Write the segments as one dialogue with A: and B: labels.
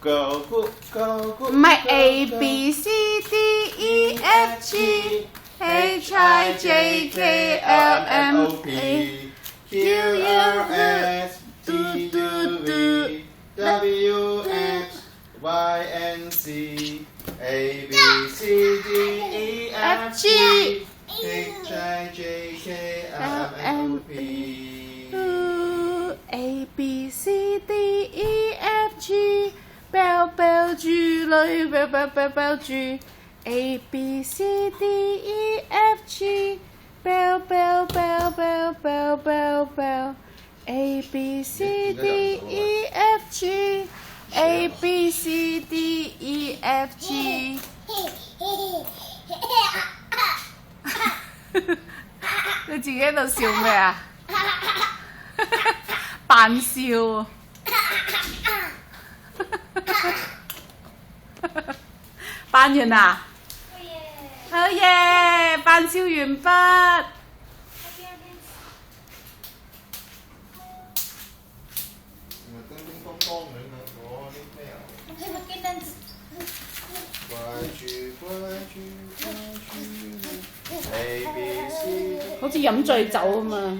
A: 唔係 A B C D E F G H I J K L M N Q R S T U V W X Y and Z A B C D E F G H I J K L M N O P A B C D E F G 標標豬女標標標標豬 A B C D E F G 標標標標標標標 A B C D E F G A B C D E F G 你自己喺度笑咩啊？扮笑扮完啦？好嘢！扮笑完畢。好似飲醉酒咁嘛。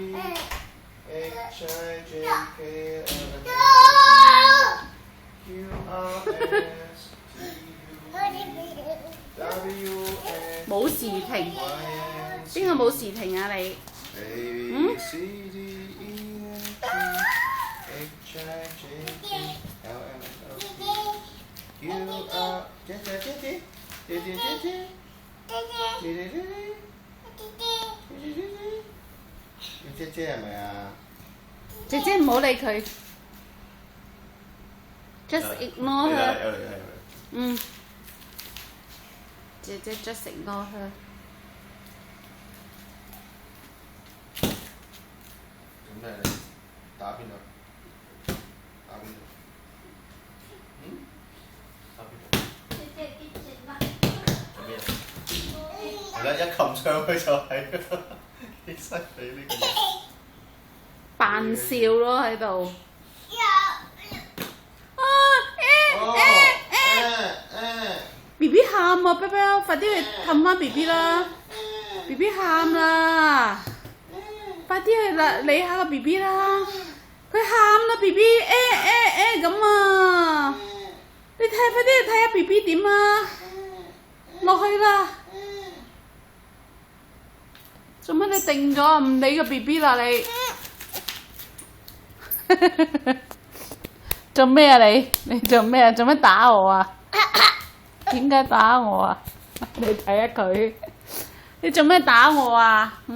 A: 冇時停，邊個冇時停啊你？嗯？姐姐係咪啊？姐姐唔好理佢 ，just ignore her。嗯。姐姐 just ignore her。做咩你打邊度？打邊度？嗯？打邊度？姐姐啲整乜？做咩？係啦，一擒上去就係幾犀利呢個嘢。扮笑咯喺度。B B 喊啊 ，B B， 快啲去氹翻 B B 啦 ！B B 喊啦，快啲去理下個 B B 啦！佢喊啦 ，B B， 咁啊！你睇快啲去睇下 B B 點啊！落去啦！做乜你定咗唔理個 B B 啦你？做咩啊你？你做咩啊？做咩打我啊？點解打我啊？你睇下佢，你做咩打我啊？